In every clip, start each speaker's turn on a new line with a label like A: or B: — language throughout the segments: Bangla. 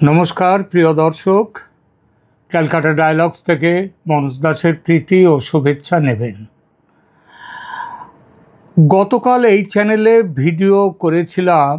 A: নমস্কার প্রিয় দর্শক, ক্যালকাটা ডায়ালগস থেকে মনোজ দাসের প্রীতি ও শুভেচ্ছা নেবেন। গতকাল এই চ্যানেলে ভিডিও করেছিলাম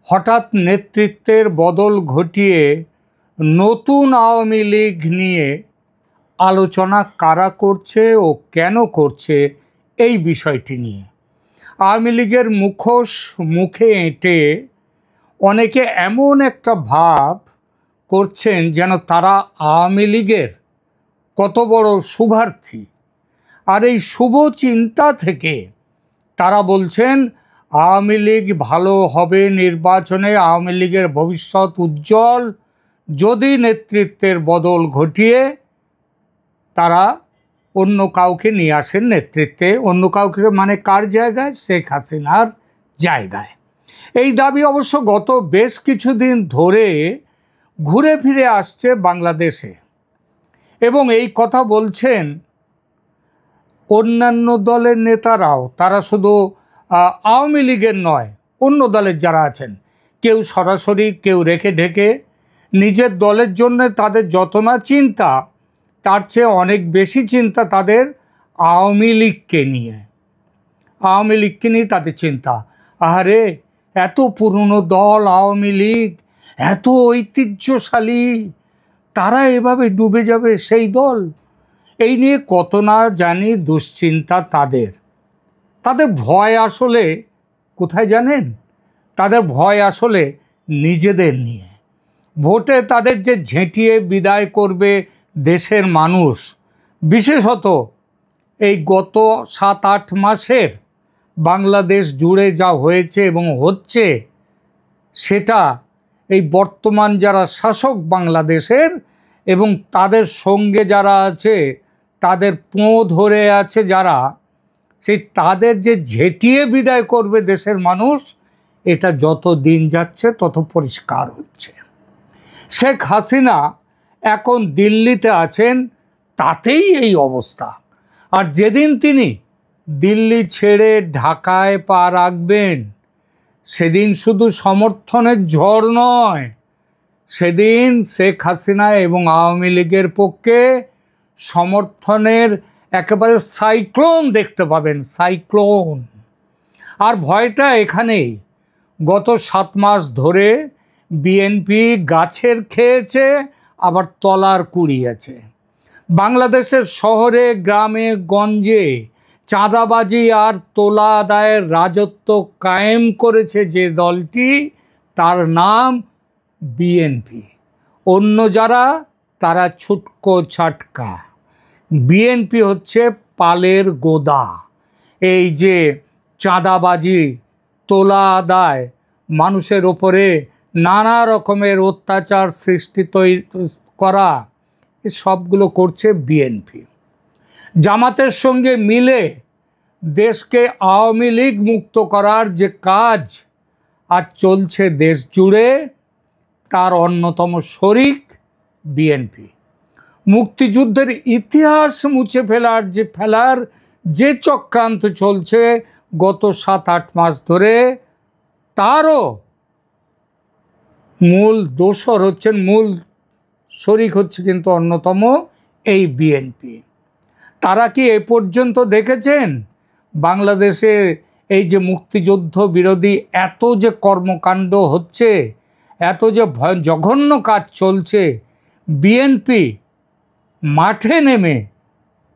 A: হঠাৎ নেতৃত্বের বদল ঘটিয়ে নতুন আওয়ামী লীগ নিয়ে আলোচনা কারা করছে ও কেন করছে এই বিষয়টি নিয়ে। আওয়ামী লীগের মুখোশ মুখে এঁটে অনেকে এমন একটা ভাব করছেন যেন তারা আওয়ামী লীগের কত বড় শুভার্থী, আর এই শুভ চিন্তা থেকে তারা বলছেন আওয়ামী লীগ ভালো হবে, নির্বাচনে আওয়ামী লীগের ভবিষ্যৎ উজ্জ্বল যদি নেতৃত্বের বদল ঘটিয়ে তারা অন্য কাউকে নিয়ে আসেন নেতৃত্বে। অন্য কাউকে মানে কার জায়গায়? শেখ হাসিনার জায়গায়। এই দাবি অবশ্য গত বেশ কিছুদিন ধরে ঘুরে ফিরে আসছে বাংলাদেশে, এবং এই কথা বলছেন অন্যান্য দলের নেতারাও। তারা শুধু আওয়ামী লীগের নয়, অন্য দলের যারা আছেন, কেউ সরাসরি, কেউ রেখে ঢেকে। নিজের দলের জন্য তাদের যত না চিন্তা, তার চেয়ে অনেক বেশি চিন্তা তাদের আওয়ামী লীগকে নিয়ে। আওয়ামী লীগকে নিয়ে তাদের চিন্তা। আরে এত পুরনো দল আওয়ামী লীগ, এত ঐতিহ্যশালী, তারা এভাবে ডুবে যাবে সেই দল? এই নিয়ে কত না জানি দুশ্চিন্তা তাদের। তাদের ভয় আসলে কোথায় জানেন? তাদের ভয় আসলে নিজেদের নিয়ে। ভোটে তাদের যে ঝেঁটিয়ে বিদায় করবে দেশের মানুষ, বিশেষত এই গত 7-8 মাসের বাংলাদেশ জুড়ে যা হয়েছে এবং হচ্ছে, সেটা এই বর্তমান যারা শাসক বাংলাদেশের এবং তাদের সঙ্গে যারা আছে, তাদের পোঁ ধরে আছে যারা, সেই তাদের যে ঝেঁটিয়ে বিদায় করবে দেশের মানুষ, এটা যত দিন যাচ্ছে তত পরিষ্কার হচ্ছে। শেখ হাসিনা এখন দিল্লিতে আছেন, তাতেই এই অবস্থা। আর যেদিন তিনি দিল্লি ছেড়ে ঢাকায় পা রাখবেন, সেদিন শুধু সমর্থনের ঝড় নয়, সেদিন শেখ হাসিনা এবং আওয়ামী লীগের পক্ষে সমর্থনের একেবারে সাইক্লোন দেখতে পাবেন, সাইক্লোন। আর ভয়টা এখানেই। গত 7 মাস ধরে বিএনপি গাছের খেয়েছে, আবার তলার কুড়িয়েছে। বাংলাদেশের শহরে গ্রামে গঞ্জে চাঁদাবাজি আর তোলা আদায়ের রাজত্ব কায়েম করেছে যে দলটি, তার নাম বিএনপি। অন্য যারা, তারা ছুটকো ছাটকা। বিএনপি হচ্ছে পালের গোদা। এই যে চাঁদাবাজি, তোলা আদায়, মানুষের ওপরে নানা রকমের অত্যাচার সৃষ্টি করা, এই সবগুলো করছে বিএনপি। জামাতের সঙ্গে মিলে দেশকে আওয়ামী লীগ মুক্ত করার যে কাজ আজ চলছে দেশ জুড়ে, তার অন্যতম শরিক বিএনপি। মুক্তিযুদ্ধের ইতিহাস মুছে ফেলার যে চক্রান্ত চলছে গত 7-8 মাস ধরে, তারও মূল দোসর হচ্ছেন, মূল শরিক হচ্ছে কিন্তু অন্যতম এই বিএনপি। তারা কি এ পর্যন্ত দেখেছেন বাংলাদেশে এই যে মুক্তিযুদ্ধ বিরোধী এত যে কর্মকাণ্ড হচ্ছে, এত যে জঘন্য কাজ চলছে, বিএনপি মাঠে নেমে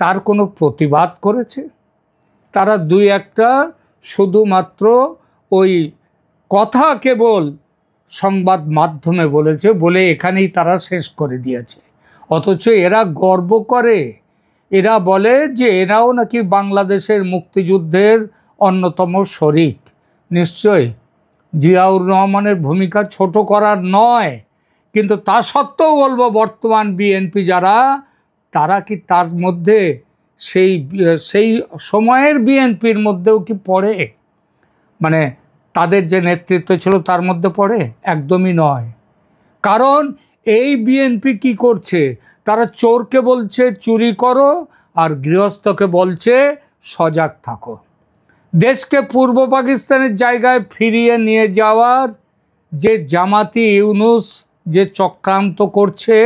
A: তার কোনো প্রতিবাদ করেছে? তারা 2-1টা শুধুমাত্র ওই কথা কেবল সংবাদ মাধ্যমে বলেছে, বলে এখানেই তারা শেষ করে দিয়েছে। অথচ এরা গর্ব করে, এরা বলে যে এরাও নাকি বাংলাদেশের মুক্তিযুদ্ধের অন্যতম শরিক। নিশ্চয় জিয়াউর রহমানের ভূমিকা ছোট করার নয়, কিন্তু তা সত্ত্বেও বলবো বর্তমান বিএনপি যারা, তারা কি তার মধ্যে সেই সময়ের বিএনপির মধ্যেও কি পড়ে? মানে তাদের যে নেতৃত্ব ছিল তার মধ্যে পড়ে? একদমই নয়। কারণ এই বিএনপি কি করছে? তারা চোরকে বলছে চুরি করো, আর গৃহস্থকে বলছে সজাগ থাকো। দেশকে পূর্ব পাকিস্তানের জায়গায় ফিরিয়ে নিয়ে যাওয়ার যে জামাতি ইউনূস যে চক্রান্ত করছে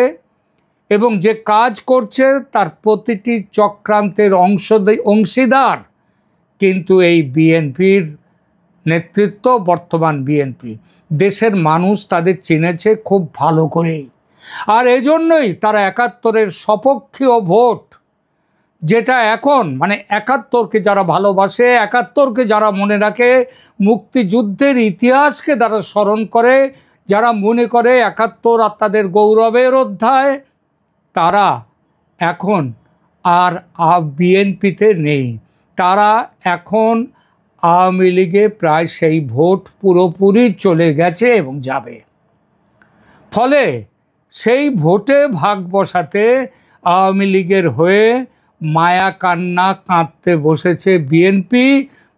A: এবং যে কাজ করছে তার প্রতিটি চক্রান্তের অংশীদার কিন্তু এই বিএনপির নেতৃত্ব, বর্তমান বিএনপি। দেশের মানুষ তাদের চিনেছে খুব ভালো করেই, আর এজন্যই তারা ৭১-এর সপক্ষীয় ভোট, যেটা এখন মানে ৭১-কে যারা ভালোবাসে, ৭১-কে যারা মনে রাখে, মুক্তিযুদ্ধের ইতিহাসকে যারা স্মরণ করে, যারা মনে করে ৭১ আর তাদের গৌরবের অধ্যায়, তারা এখন আর বিএনপিতে নেই। তারা এখন আওয়ামী লীগে প্রায় সেই ভোট পুরোপুরি চলে গেছে এবং যাবে। ফলে সেই ভোটে ভাগ বসাতে আওয়ামী লীগের হয়ে মায়া কান্না কাঁদতে বসেছে বিএনপি।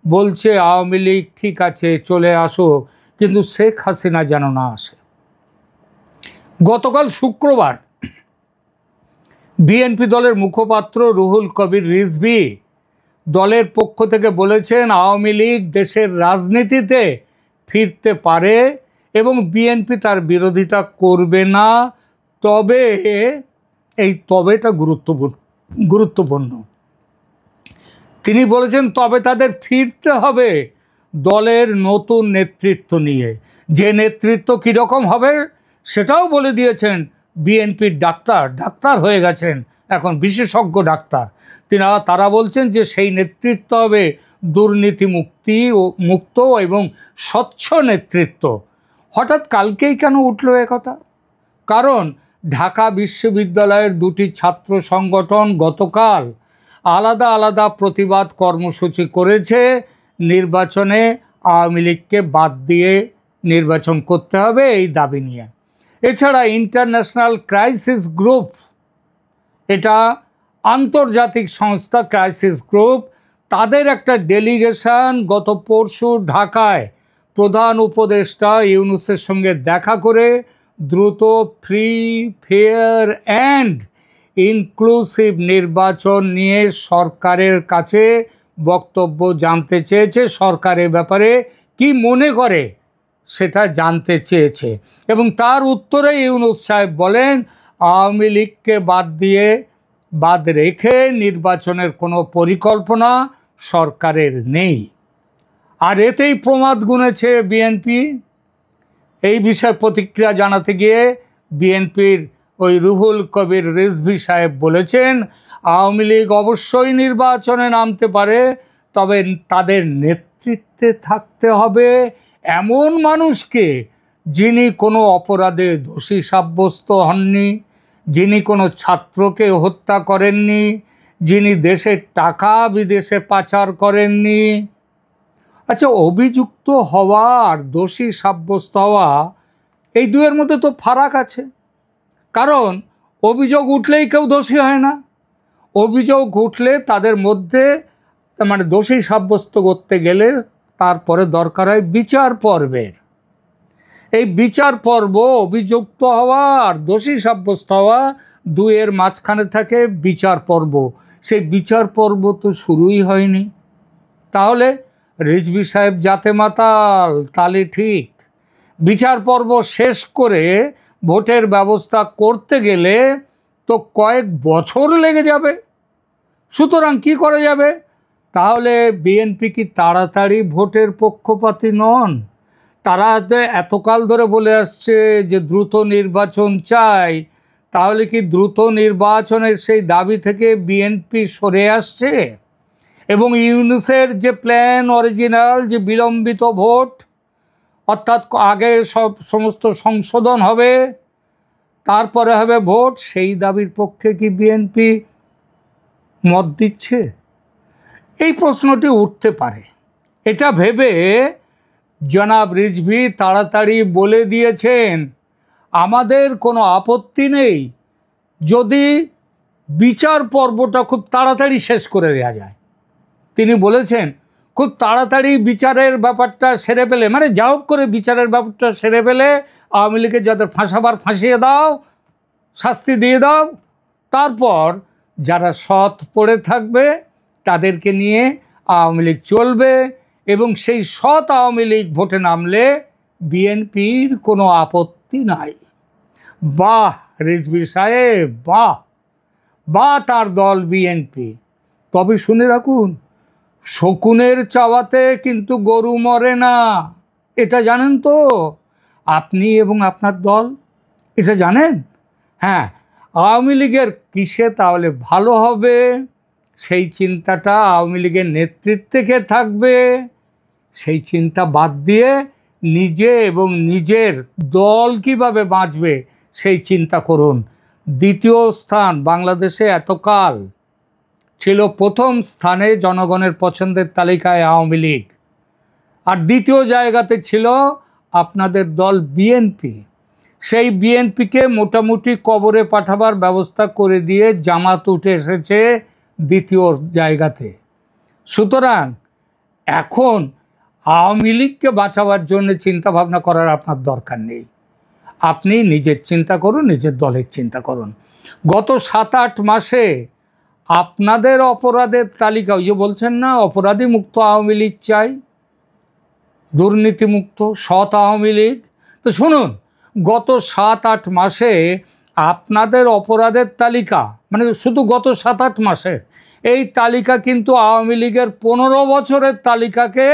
A: বলছে আওয়ামী লীগ ঠিক আছে চলে আসো, কিন্তু শেখ হাসিনা যেন না আসে। গতকাল শুক্রবার বিএনপি দলের মুখপাত্র রুহুল কবির রিজভী দলের পক্ষ থেকে বলেছেন আওয়ামী লীগ দেশের রাজনীতিতে ফিরতে পারে এবং বিএনপি তার বিরোধিতা করবে না। তবে এই তবেটা গুরুত্বপূর্ণ। তিনি বলেছেন তবে তাদের ফিরতে হবে দলের নতুন নেতৃত্ব নিয়ে। যে নেতৃত্ব কীরকম হবে সেটাও বলে দিয়েছেন বিএনপির ডাক্তার হয়ে গেছেন এখন, বিশেষজ্ঞ ডাক্তার। তারা বলছেন যে সেই নেতৃত্ব হবে দুর্নীতি মুক্ত এবং স্বচ্ছ নেতৃত্ব। হঠাৎ কালকেই কেন উঠল কথা? কারণ ঢাকা বিশ্ববিদ্যালয়ের দুটি ছাত্র সংগঠন গতকাল আলাদা আলাদা প্রতিবাদ কর্মসূচি করেছে নির্বাচনে আওয়ামী লীগকে বাদ দিয়ে নির্বাচন করতে হবে এই দাবি নিয়ে। এছাড়া ইন্টারন্যাশনাল ক্রাইসিস গ্রুপ, এটা আন্তর্জাতিক সংস্থা ক্রাইসিস গ্রুপ, তাদের একটা ডেলিগেশন গত পরশু ঢাকায় প্রধান উপদেষ্টা ইউনূসের সঙ্গে দেখা করে দ্রুত ফ্রি, ফেয়ার অ্যান্ড ইনক্লুসিভ নির্বাচন নিয়ে সরকারের কাছে বক্তব্য জানতে চেয়েছে। সরকারের ব্যাপারে কি মনে করে সেটা জানতে চেয়েছে এবং তার উত্তরে ইউনূস সাহেব বলেন আওয়ামী লীগকে বাদ রেখে নির্বাচনের কোনো পরিকল্পনা সরকারের নেই। আর এতেই প্রমাদ গুনেছে বিএনপি। এই বিষয়ে প্রতিক্রিয়া জানাতে গিয়ে বিএনপির ওই রুহুল কবির রিজভী সাহেব বলেছেন আওয়ামী লীগ অবশ্যই নির্বাচনে নামতে পারে, তবে তাদের নেতৃত্বে থাকতে হবে এমন মানুষকে যিনি কোনো অপরাধে দোষী সাব্যস্ত হননি, যিনি কোনো ছাত্রকে হত্যা করেননি, যিনি দেশের টাকা বিদেশে পাচার করেননি। আচ্ছা, অভিযুক্ত হওয়া আর দোষী সাব্যস্ত হওয়া এই দুয়ের মধ্যে তো ফারাক আছে। কারণ অভিযোগ উঠলেই কেউ দোষী হয় না। অভিযোগ উঠলে তাদের মধ্যে মানে দোষী সাব্যস্ত করতে গেলে তারপরে দরকার হয় বিচার পর্বের। এই বিচার পর্ব, অভিযুক্ত হওয়া আর দোষী সাব্যস্ত হওয়া দুয়ের মাঝখানে থাকে বিচার পর্ব। সেই বিচার পর্ব তো শুরুই হয়নি। তাহলে রিজভী সাহেব জাতে মাতাল, তালে ঠিক। বিচার পর্ব শেষ করে ভোটের ব্যবস্থা করতে গেলে তো কয়েক বছর লেগে যাবে। সুতরাং কি করা যাবে? তাহলে বিএনপি কি তাড়াতাড়ি ভোটের পক্ষপাতী নন? তারা এতকাল ধরে বলে আসছে যে দ্রুত নির্বাচন চাই, তাহলে কি দ্রুত নির্বাচনের সেই দাবি থেকে বিএনপি সরে আসছে? এবং ইউনূসের যে প্ল্যান অরিজিনাল, যে বিলম্বিত ভোট, অর্থাৎ আগে সমস্ত সংশোধন হবে তারপরে হবে ভোট, সেই দাবির পক্ষে কি বিএনপি মত দিচ্ছে? এই প্রশ্নটি উঠতে পারে। এটা ভেবে জনাব রিজভী তাড়াতাড়ি বলে দিয়েছেন আমাদের কোনো আপত্তি নেই যদি বিচার পর্বটা খুব তাড়াতাড়ি শেষ করে দেওয়া যায়। তিনি বলেছেন খুব তাড়াতাড়ি বিচারের ব্যাপারটা সেরে ফেলে, মানে যা হোক করে বিচারের ব্যাপারটা সেরে ফেলে আওয়ামী লীগের যাদের ফাঁসাবার ফাঁসিয়ে দাও, শাস্তি দিয়ে দাও, তারপর যারা সৎ পড়ে থাকবে তাদেরকে নিয়ে আওয়ামী লীগ চলবে এবং সেই সৎ আওয়ামী লীগ ভোটে নামলে বিএনপির কোনো আপত্তি নাই। বাহ রিজভী সাহেব, বাহ বা তার দল বিএনপি। তবে শুনে রাখুন, শকুনের চাওয়াতে কিন্তু গরু মরে না, এটা জানেন তো? আপনি এবং আপনার দল এটা জানেন? হ্যাঁ, আওয়ামী লীগের কিসে তাহলে ভালো হবে সেই চিন্তাটা আওয়ামী লীগের নেতৃত্বে কে থাকবে সেই চিন্তা বাদ দিয়ে নিজে এবং নিজের দল কিভাবে বাঁচবে সেই চিন্তা করুন। দ্বিতীয় স্থান বাংলাদেশে এতকাল ছিল প্রথম স্থানে জনগণের পছন্দের তালিকায় আওয়ামী লীগ, আর দ্বিতীয় জায়গাতে ছিল আপনাদের দল বিএনপি। সেই বিএনপিকে মোটামুটি কবরে পাঠাবার ব্যবস্থা করে দিয়ে জামাত উঠে এসেছে দ্বিতীয় জায়গাতে। সুতরাং এখন আওয়ামী লীগকে বাঁচাবার জন্য চিন্তা ভাবনা করার আপনার দরকার নেই। আপনি নিজের চিন্তা করুন, নিজের দলের চিন্তা করুন। গত 7-8 মাসে আপনাদের অপরাধের তালিকা, ওই যে বলছেন না অপরাধী মুক্ত আওয়ামী লীগ চাই, দুর্নীতিমুক্ত সৎ আওয়ামী লীগ, তো শুনুন গত 7-8 মাসে আপনাদের অপরাধের তালিকা, মানে শুধু গত 7-8 মাসে এই তালিকা কিন্তু আওয়ামী লীগের 15 বছরের তালিকাকে,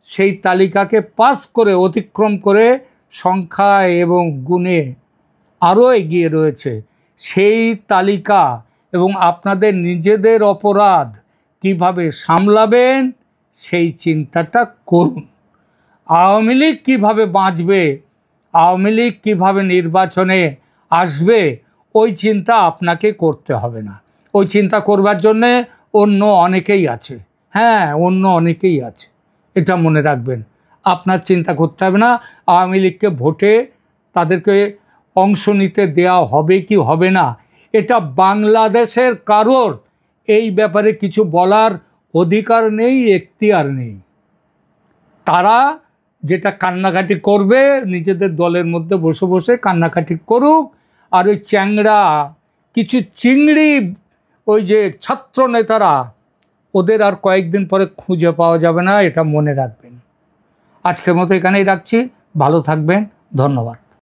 A: সেই তালিকাকে পাস করে অতিক্রম করে সংখ্যায় এবং গুণে আরও এগিয়ে রয়েছে। সেই তালিকা এবং আপনাদের নিজেদের অপরাধ কিভাবে সামলাবেন সেই চিন্তাটা করুন। আওয়ামী লীগ কীভাবে বাঁচবে, আওয়ামী লীগ কীভাবে নির্বাচনে আসবে, ওই চিন্তা আপনাকে করতে হবে না। ওই চিন্তা করবার জন্যে অন্য অনেকেই আছে। হ্যাঁ, অন্য অনেকেই আছে, এটা মনে রাখবেন। আপনার চিন্তা করতে হবে না আওয়ামী লীগকে ভোটে তাদেরকে অংশ নিতে দেওয়া হবে কি হবে না, এটা বাংলাদেশের কারোর এই ব্যাপারে কিছু বলার অধিকার নেই, এখতিয়ার নেই। তারা যেটা কান্নাকাটি করবে নিজেদের দলের মধ্যে বসে বসে কান্নাকাটি করুক, আর ওই চ্যাংড়া কিছু চিংড়ি ওই যে ছাত্র নেতারা, ওদের আর কয়েকদিন পরে খুঁজে পাওয়া যাবে না, এটা মনে রাখবেন। আজকের মতো এখানেই রাখছি, ভালো থাকবেন, ধন্যবাদ।